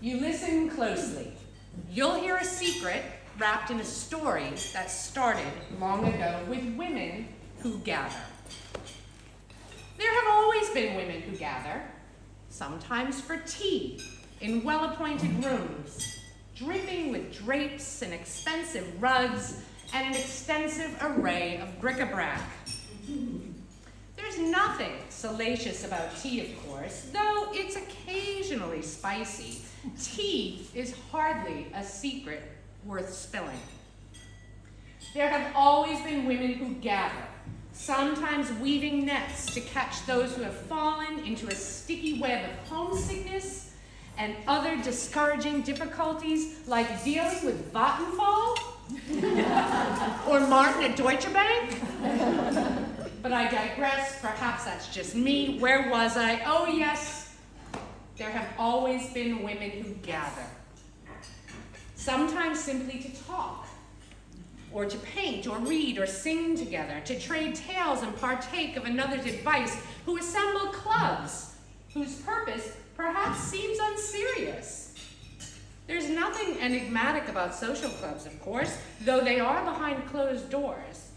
you listen closely, you'll hear a secret wrapped in a story that started long ago with women who gather. There have always been women who gather, sometimes for tea, in well-appointed rooms, dripping with drapes and expensive rugs and an extensive array of bric-a-brac. There's nothing salacious about tea, of course, though it's occasionally spicy. Tea is hardly a secret worth spilling. There have always been women who gather, sometimes weaving nets to catch those who have fallen into a sticky web of homesickness and other discouraging difficulties like dealing with Vattenfall or Martin at Deutsche Bank. But I digress, perhaps that's just me. Where was I? Oh yes, there have always been women who gather. Sometimes simply to talk, or to paint, or read, or sing together, to trade tales and partake of another's advice, who assemble clubs, whose purpose perhaps seems unserious. There's nothing enigmatic about social clubs, of course, though they are behind closed doors.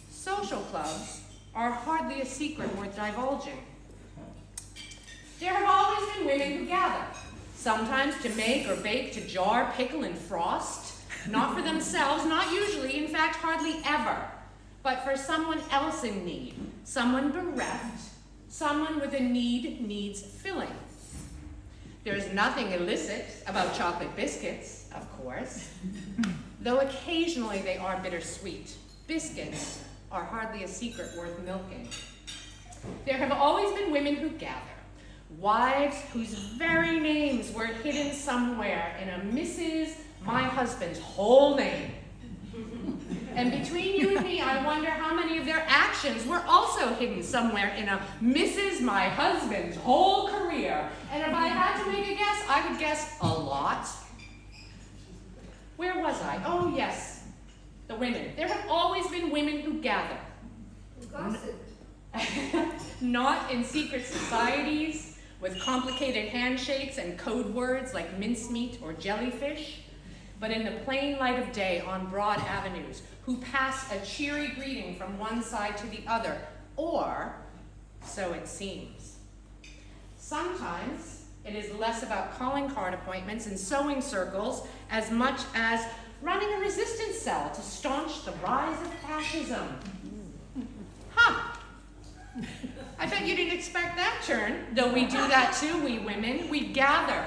Social clubs are hardly a secret worth divulging. There have always been women who gather, sometimes to make or bake, to jar, pickle, and frost, not for themselves, not usually, in fact, hardly ever, but for someone else in need, someone bereft, someone with a need needs filling. There's nothing illicit about chocolate biscuits, of course, though occasionally they are bittersweet. Biscuits are hardly a secret worth milking. There have always been women who gather, wives whose very names were hidden somewhere in a Mrs. My husband's whole name. And between you and me, I wonder how many of their actions were also hidden somewhere in a Mrs. My husband's whole career. And if I had to make a guess, I would guess a lot. Where was I? Oh yes, the women. There have always been women who gather. Gossip. Not in secret societies with complicated handshakes and code words like mincemeat or jellyfish, but in the plain light of day on broad avenues, who pass a cheery greeting from one side to the other, or so it seems. Sometimes it is less about calling card appointments and sewing circles as much as running a resistance cell to staunch the rise of fascism. Huh. I bet you didn't expect that turn, though we do that too, we women. We gather,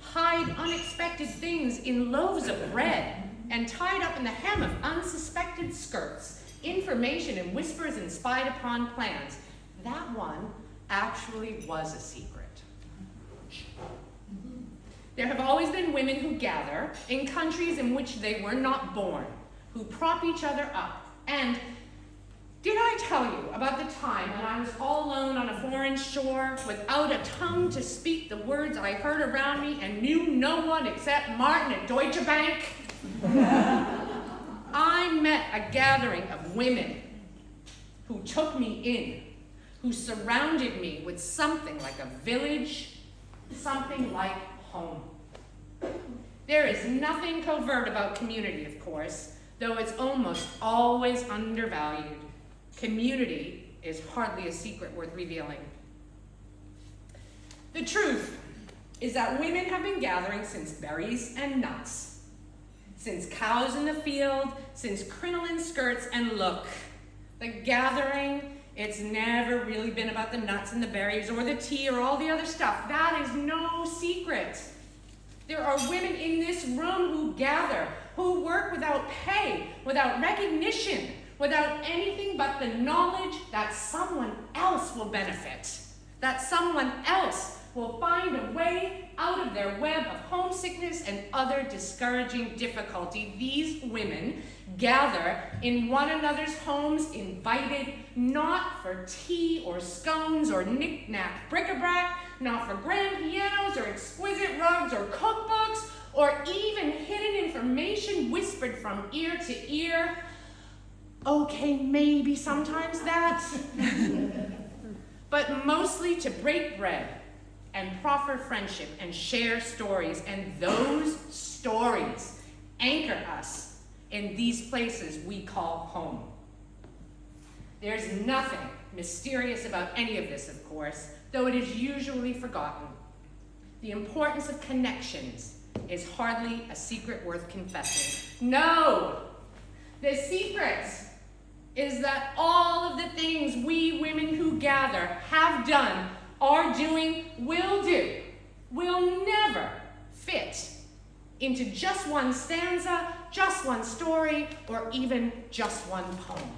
hide unexpected things in loaves of bread, and tied up in the hem of unsuspected skirts, information in whispers and spied upon plans. That one actually was a secret. There have always been women who gather in countries in which they were not born, who prop each other up. And did I tell you about the time when I was all alone on a foreign shore without a tongue to speak the words I heard around me and knew no one except Martin at Deutsche Bank? I met a gathering of women who took me in, who surrounded me with something like a village, something like home. There is nothing covert about community, of course, though it's almost always undervalued. Community is hardly a secret worth revealing. The truth is that women have been gathering since berries and nuts, since cows in the field, since crinoline skirts, and look, the gathering, it's never really been about the nuts and the berries or the tea or all the other stuff. That is no secret. There are women in this room who gather, who work without pay, without recognition, without anything but the knowledge that someone else will benefit, that someone else will find a way out of their web of homesickness and other discouraging difficulty. These women gather in one another's homes, invited not for tea or scones or knick-knack bric-a-brac, not for grand pianos or exquisite rugs or cookbooks, or even hidden information whispered from ear to ear. Okay, maybe sometimes that. But mostly to break bread, and proffer friendship and share stories, and those stories anchor us in these places we call home. There's nothing mysterious about any of this, of course, though it is usually forgotten. The importance of connections is hardly a secret worth confessing. No! The secret is that all of the things we women who gather have done, are doing, will do, will never fit into just one stanza, just one story, or even just one poem.